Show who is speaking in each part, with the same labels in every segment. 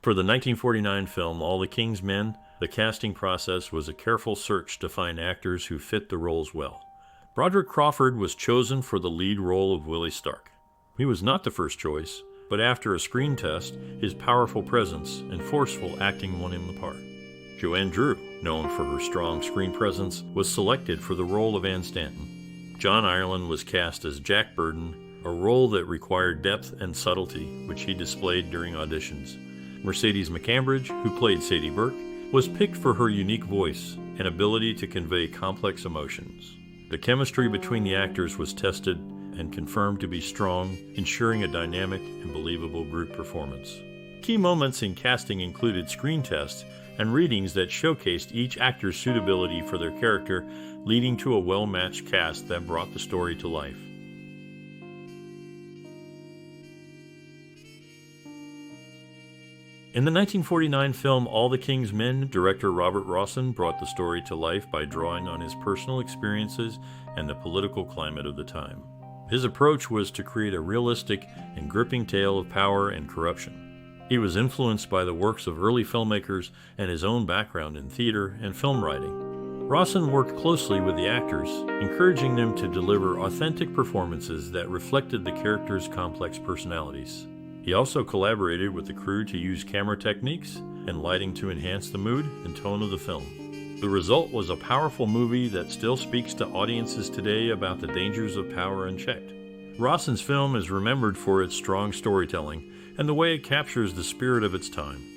Speaker 1: For the 1949 film All the King's Men, the casting process was a careful search to find actors who fit the roles well. Broderick Crawford was chosen for the lead role of Willie Stark. He was not the first choice, but after a screen test, his powerful presence and forceful acting won him the part. Joanne Drew, known for her strong screen presence, was selected for the role of Anne Stanton. John Ireland was cast as Jack Burden, a role that required depth and subtlety, which he displayed during auditions. Mercedes McCambridge, who played Sadie Burke, was picked for her unique voice and ability to convey complex emotions. The chemistry between the actors was tested and confirmed to be strong, ensuring a dynamic and believable group performance. Key moments in casting included screen tests and readings that showcased each actor's suitability for their character, leading to a well-matched cast that brought the story to life. In the 1949 film All the King's Men, director Robert Rossen brought the story to life by drawing on his personal experiences and the political climate of the time. His approach was to create a realistic and gripping tale of power and corruption. He was influenced by the works of early filmmakers and his own background in theater and film writing. Rossen worked closely with the actors, encouraging them to deliver authentic performances that reflected the characters' complex personalities. He also collaborated with the crew to use camera techniques and lighting to enhance the mood and tone of the film. The result was a powerful movie that still speaks to audiences today about the dangers of power unchecked. Rossen's film is remembered for its strong storytelling and the way it captures the spirit of its time.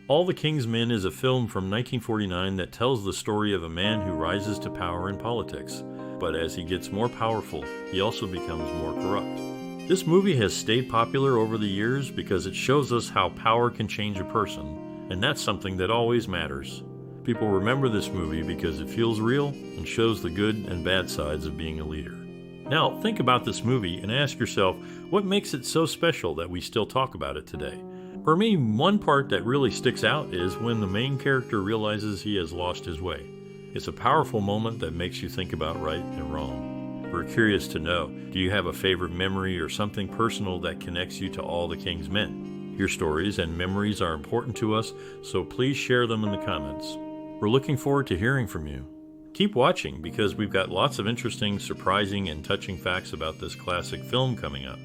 Speaker 1: All the King's Men is a film from 1949 that tells the story of a man who rises to power in politics. But as he gets more powerful, he also becomes more corrupt. This movie has stayed popular over the years because it shows us how power can change a person, and that's something that always matters. People remember this movie because it feels real and shows the good and bad sides of being a leader. Now, think about this movie and ask yourself, what makes it so special that we still talk about it today? For me, one part that really sticks out is when the main character realizes he has lost his way. It's a powerful moment that makes you think about right and wrong. We're curious to know, do you have a favorite memory or something personal that connects you to All the King's Men? Your stories and memories are important to us, so please share them in the comments. We're looking forward to hearing from you. Keep watching because we've got lots of interesting, surprising, and touching facts about this classic film coming up.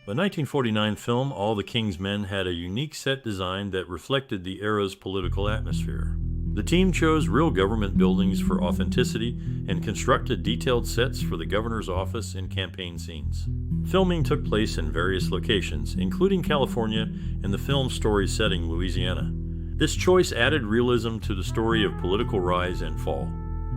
Speaker 1: The 1949 film All the King's Men had a unique set design that reflected the era's political atmosphere. The team chose real government buildings for authenticity and constructed detailed sets for the governor's office and campaign scenes. Filming took place in various locations, including California and the film's story setting Louisiana. This choice added realism to the story of political rise and fall.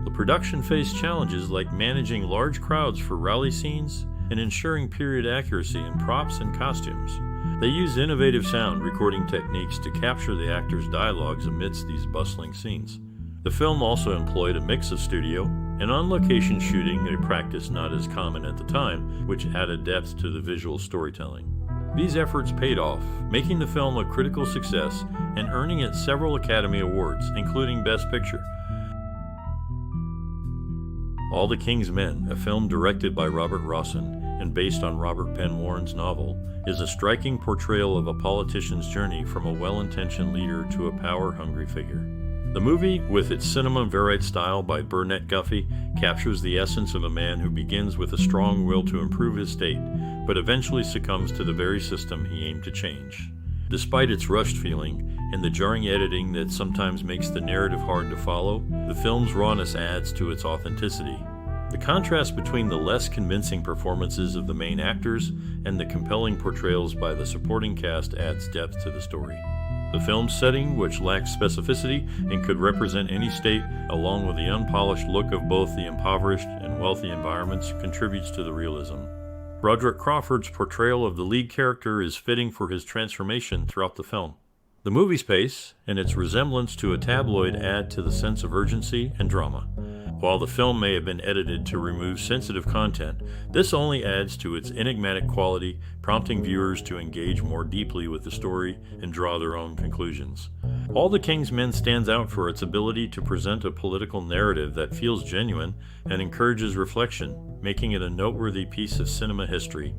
Speaker 1: The production faced challenges like managing large crowds for rally scenes and ensuring period accuracy in props and costumes. They used innovative sound recording techniques to capture the actors' dialogues amidst these bustling scenes. The film also employed a mix of studio and on-location shooting, a practice not as common at the time, which added depth to the visual storytelling. These efforts paid off, making the film a critical success and earning it several Academy Awards, including Best Picture. All the King's Men, a film directed by Robert Rossen and based on Robert Penn Warren's novel, is a striking portrayal of a politician's journey from a well-intentioned leader to a power-hungry figure. The movie, with its cinema verite style by Burnett Guffey, captures the essence of a man who begins with a strong will to improve his state, but eventually succumbs to the very system he aimed to change. Despite its rushed feeling and the jarring editing that sometimes makes the narrative hard to follow, the film's rawness adds to its authenticity. The contrast between the less convincing performances of the main actors and the compelling portrayals by the supporting cast adds depth to the story. The film's setting, which lacks specificity and could represent any state, along with the unpolished look of both the impoverished and wealthy environments, contributes to the realism. Broderick Crawford's portrayal of the lead character is fitting for his transformation throughout the film. The movie's pace and its resemblance to a tabloid add to the sense of urgency and drama. While the film may have been edited to remove sensitive content, this only adds to its enigmatic quality, prompting viewers to engage more deeply with the story and draw their own conclusions. All the King's Men stands out for its ability to present a political narrative that feels genuine and encourages reflection, making it a noteworthy piece of cinema history.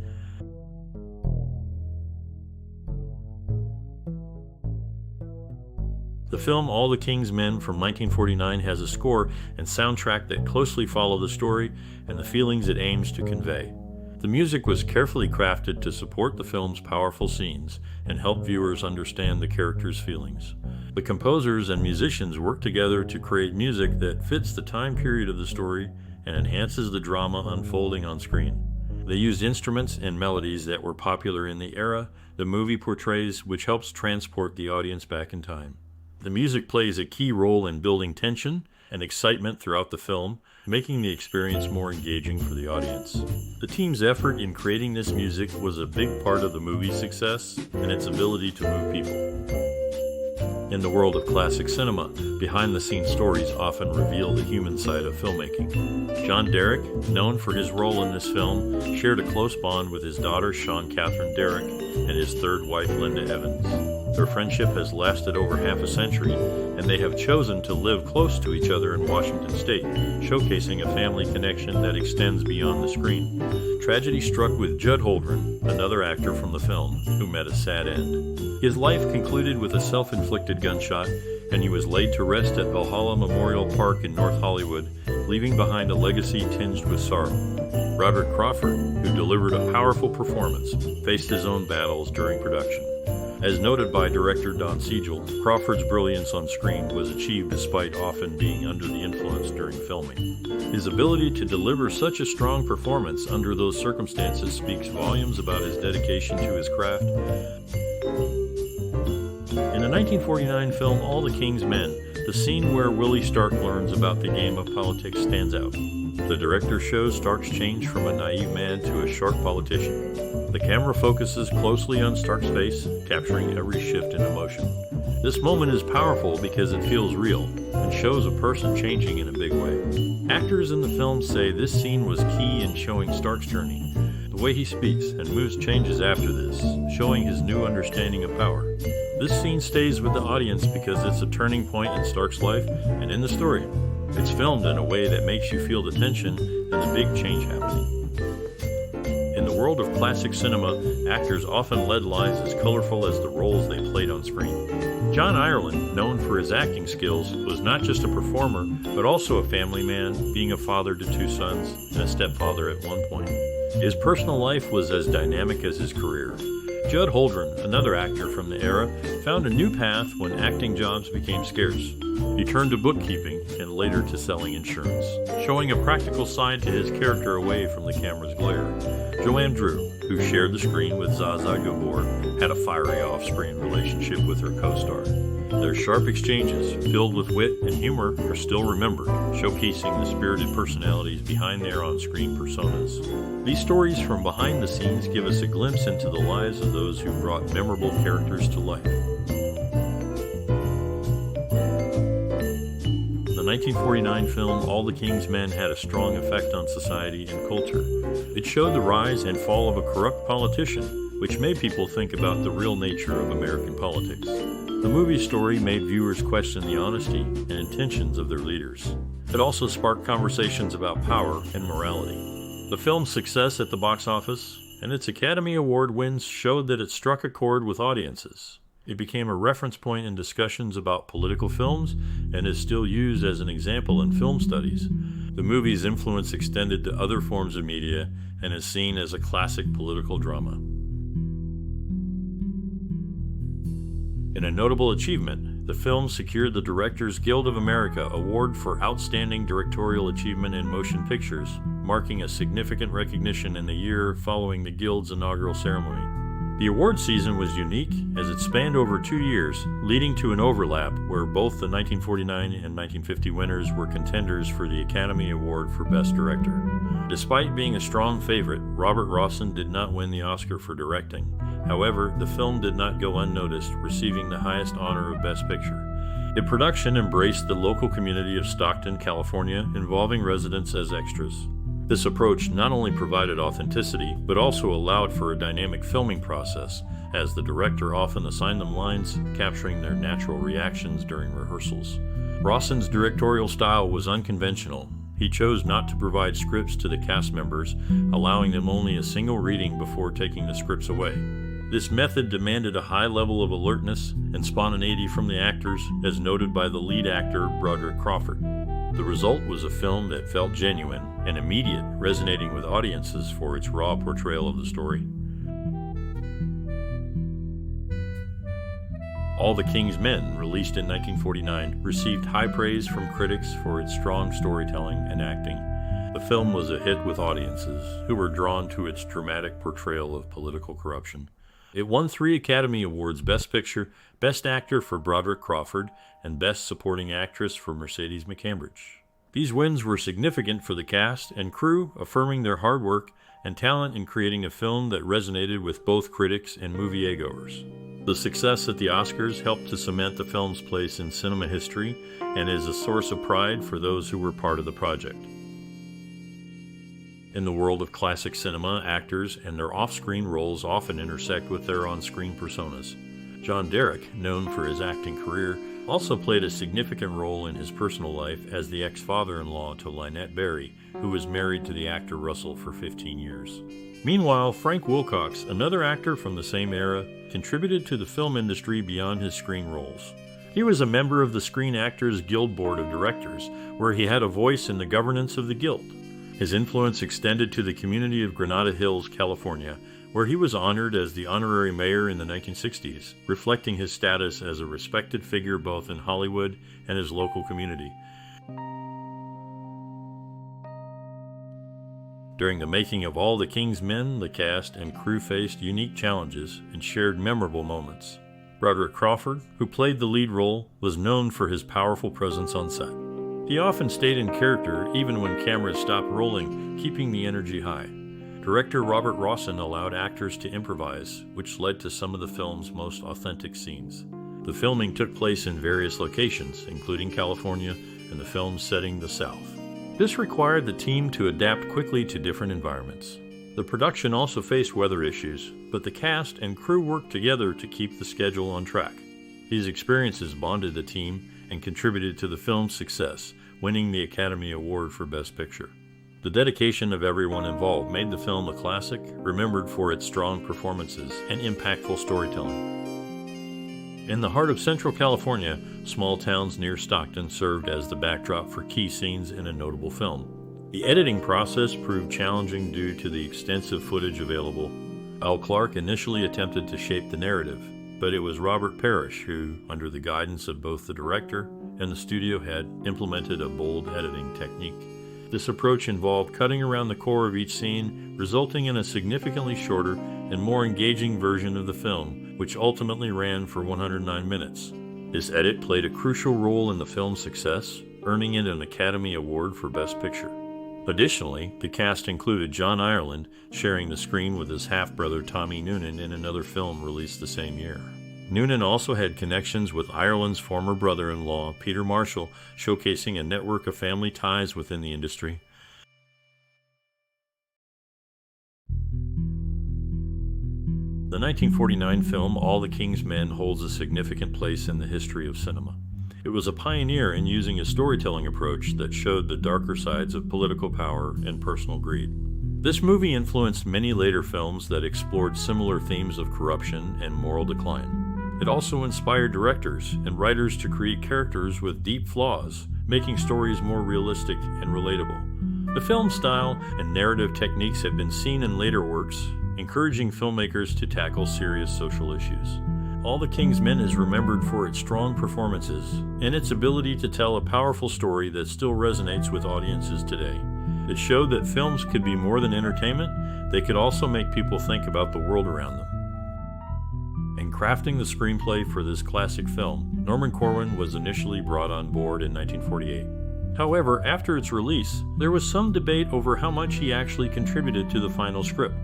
Speaker 1: The film All the King's Men from 1949 has a score and soundtrack that closely follow the story and the feelings it aims to convey. The music was carefully crafted to support the film's powerful scenes and help viewers understand the characters' feelings. The composers and musicians worked together to create music that fits the time period of the story and enhances the drama unfolding on screen. They used instruments and melodies that were popular in the era the movie portrays, which helps transport the audience back in time. The music plays a key role in building tension and excitement throughout the film, making the experience more engaging for the audience. The team's effort in creating this music was a big part of the movie's success and its ability to move people. In the world of classic cinema, behind-the-scenes stories often reveal the human side of filmmaking. John Derek, known for his role in this film, shared a close bond with his daughter Katherine Derek and his third wife Linda Evans. Their friendship has lasted over half a century, and they have chosen to live close to each other in Washington State, showcasing a family connection that extends beyond the screen. Tragedy struck with Judd Holdren, another actor from the film, who met a sad end. His life concluded with a self-inflicted gunshot, and he was laid to rest at Valhalla Memorial Park in North Hollywood, leaving behind a legacy tinged with sorrow. Broderick Crawford, who delivered a powerful performance, faced his own battles during production. As noted by director Don Siegel, Crawford's brilliance on screen was achieved despite often being under the influence during filming. His ability to deliver such a strong performance under those circumstances speaks volumes about his dedication to his craft. In the 1949 film All the King's Men, the scene where Willie Stark learns about the game of politics stands out. The director shows Stark's change from a naive man to a sharp politician. The camera focuses closely on Stark's face, capturing every shift in emotion. This moment is powerful because it feels real and shows a person changing in a big way. Actors in the film say this scene was key in showing Stark's journey. The way he speaks and moves changes after this, showing his new understanding of power. This scene stays with the audience because it's a turning point in Stark's life and in the story. It's filmed in a way that makes you feel the tension and the big change happening. In the world of classic cinema, actors often led lives as colorful as the roles they played on screen. John Ireland, known for his acting skills, was not just a performer, but also a family man, being a father to 2 sons and a stepfather at one point. His personal life was as dynamic as his career. Judd Holdren, another actor from the era, found a new path when acting jobs became scarce. He turned to bookkeeping and later to selling insurance, showing a practical side to his character away from the camera's glare. Joanne Drew, who shared the screen with Zsa Zsa Gabor, had a fiery off-screen relationship with her co-star. Their sharp exchanges, filled with wit and humor, are still remembered, showcasing the spirited personalities behind their on-screen personas. These stories from behind the scenes give us a glimpse into the lives of those who brought memorable characters to life. The 1949 film All the King's Men had a strong effect on society and culture. It showed the rise and fall of a corrupt politician, which made people think about the real nature of American politics. The movie's story made viewers question the honesty and intentions of their leaders. It also sparked conversations about power and morality. The film's success at the box office and its Academy Award wins showed that it struck a chord with audiences. It became a reference point in discussions about political films and is still used as an example in film studies. The movie's influence extended to other forms of media and is seen as a classic political drama. In a notable achievement, the film secured the Directors Guild of America Award for Outstanding Directorial Achievement in Motion Pictures, marking a significant recognition in the year following the Guild's inaugural ceremony. The award season was unique as it spanned over 2 years, leading to an overlap where both the 1949 and 1950 winners were contenders for the Academy Award for Best Director. Despite being a strong favorite, Robert Rossen did not win the Oscar for directing. However, the film did not go unnoticed, receiving the highest honor of Best Picture. The production embraced the local community of Stockton, California, involving residents as extras. This approach not only provided authenticity, but also allowed for a dynamic filming process, as the director often assigned them lines, capturing their natural reactions during rehearsals. Rawson's directorial style was unconventional. He chose not to provide scripts to the cast members, allowing them only a single reading before taking the scripts away. This method demanded a high level of alertness and spontaneity from the actors, as noted by the lead actor, Broderick Crawford. The result was a film that felt genuine and immediate, resonating with audiences for its raw portrayal of the story. All the King's Men, released in 1949, received high praise from critics for its strong storytelling and acting. The film was a hit with audiences, who were drawn to its dramatic portrayal of political corruption. It won 3 Academy Awards: Best Picture, Best Actor for Broderick Crawford, and Best Supporting Actress for Mercedes McCambridge. These wins were significant for the cast and crew, affirming their hard work and talent in creating a film that resonated with both critics and moviegoers. The success at the Oscars helped to cement the film's place in cinema history and is a source of pride for those who were part of the project. In the world of classic cinema, actors and their off-screen roles often intersect with their on-screen personas. John Derek, known for his acting career, also played a significant role in his personal life as the ex-father-in-law to Lynette Barry, who was married to the actor Russell for 15 years. Meanwhile, Frank Wilcox, another actor from the same era, contributed to the film industry beyond his screen roles. He was a member of the Screen Actors Guild Board of Directors, where he had a voice in the governance of the guild. His influence extended to the community of Granada Hills, California, where he was honored as the honorary mayor in the 1960s, reflecting his status as a respected figure both in Hollywood and his local community. During the making of All the King's Men, the cast and crew faced unique challenges and shared memorable moments. Broderick Crawford, who played the lead role, was known for his powerful presence on set. He often stayed in character even when cameras stopped rolling, keeping the energy high. Director Robert Rawson allowed actors to improvise, which led to some of the film's most authentic scenes. The filming took place in various locations, including California and the film's setting the South. This required the team to adapt quickly to different environments. The production also faced weather issues, but the cast and crew worked together to keep the schedule on track. These experiences bonded the team and contributed to the film's success, winning the Academy Award for Best Picture. The dedication of everyone involved made the film a classic, remembered for its strong performances and impactful storytelling. In the heart of Central California, small towns near Stockton served as the backdrop for key scenes in a notable film. The editing process proved challenging due to the extensive footage available. Clerk initially attempted to shape the narrative, but it was Robert Parrish who, under the guidance of both the director and the studio head, implemented a bold editing technique. This approach involved cutting around the core of each scene, resulting in a significantly shorter and more engaging version of the film, which ultimately ran for 109 minutes. This edit played a crucial role in the film's success, earning it an Academy Award for Best Picture. Additionally, the cast included John Ireland, sharing the screen with his half-brother Tommy Noonan in another film released the same year. Noonan also had connections with Ireland's former brother-in-law, Peter Marshall, showcasing a network of family ties within the industry. The 1949 film All the King's Men holds a significant place in the history of cinema. It was a pioneer in using a storytelling approach that showed the darker sides of political power and personal greed. This movie influenced many later films that explored similar themes of corruption and moral decline. It also inspired directors and writers to create characters with deep flaws, making stories more realistic and relatable. The film's style and narrative techniques have been seen in later works, encouraging filmmakers to tackle serious social issues. All the King's Men is remembered for its strong performances and its ability to tell a powerful story that still resonates with audiences today. It showed that films could be more than entertainment, they could also make people think about the world around them. In crafting the screenplay for this classic film, Norman Corwin was initially brought on board in 1948. However, after its release, there was some debate over how much he actually contributed to the final script.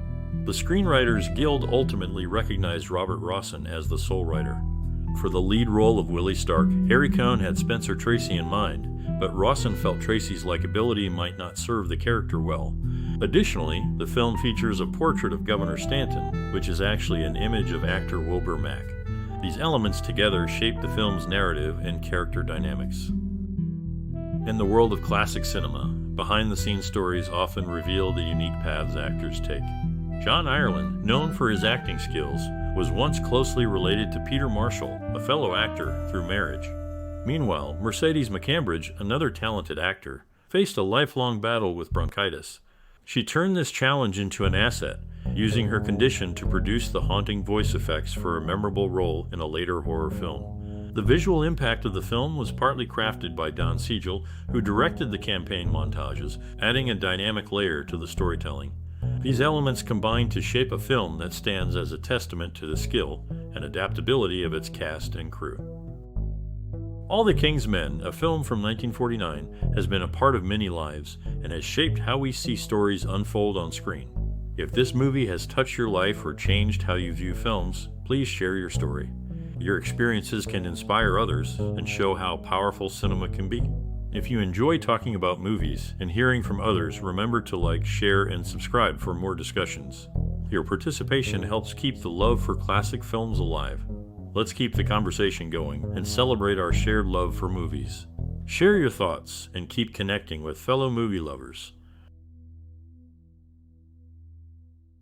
Speaker 1: The Screenwriters Guild ultimately recognized Robert Rawson as the sole writer. For the lead role of Willie Stark, Harry Cohn had Spencer Tracy in mind, but Rawson felt Tracy's likability might not serve the character well. Additionally, the film features a portrait of Governor Stanton, which is actually an image of actor Wilbur Mack. These elements together shape the film's narrative and character dynamics. In the world of classic cinema, behind-the-scenes stories often reveal the unique paths actors take. John Ireland, known for his acting skills, was once closely related to Peter Marshall, a fellow actor, through marriage. Meanwhile, Mercedes McCambridge, another talented actor, faced a lifelong battle with bronchitis. She turned this challenge into an asset, using her condition to produce the haunting voice effects for a memorable role in a later horror film. The visual impact of the film was partly crafted by Don Siegel, who directed the campaign montages, adding a dynamic layer to the storytelling. These elements combine to shape a film that stands as a testament to the skill and adaptability of its cast and crew. All the King's Men, a film from 1949, has been a part of many lives and has shaped how we see stories unfold on screen. If this movie has touched your life or changed how you view films, please share your story. Your experiences can inspire others and show how powerful cinema can be. If you enjoy talking about movies and hearing from others, remember to like, share, and subscribe for more discussions. Your participation helps keep the love for classic films alive. Let's keep the conversation going and celebrate our shared love for movies. Share your thoughts and keep connecting with fellow movie lovers.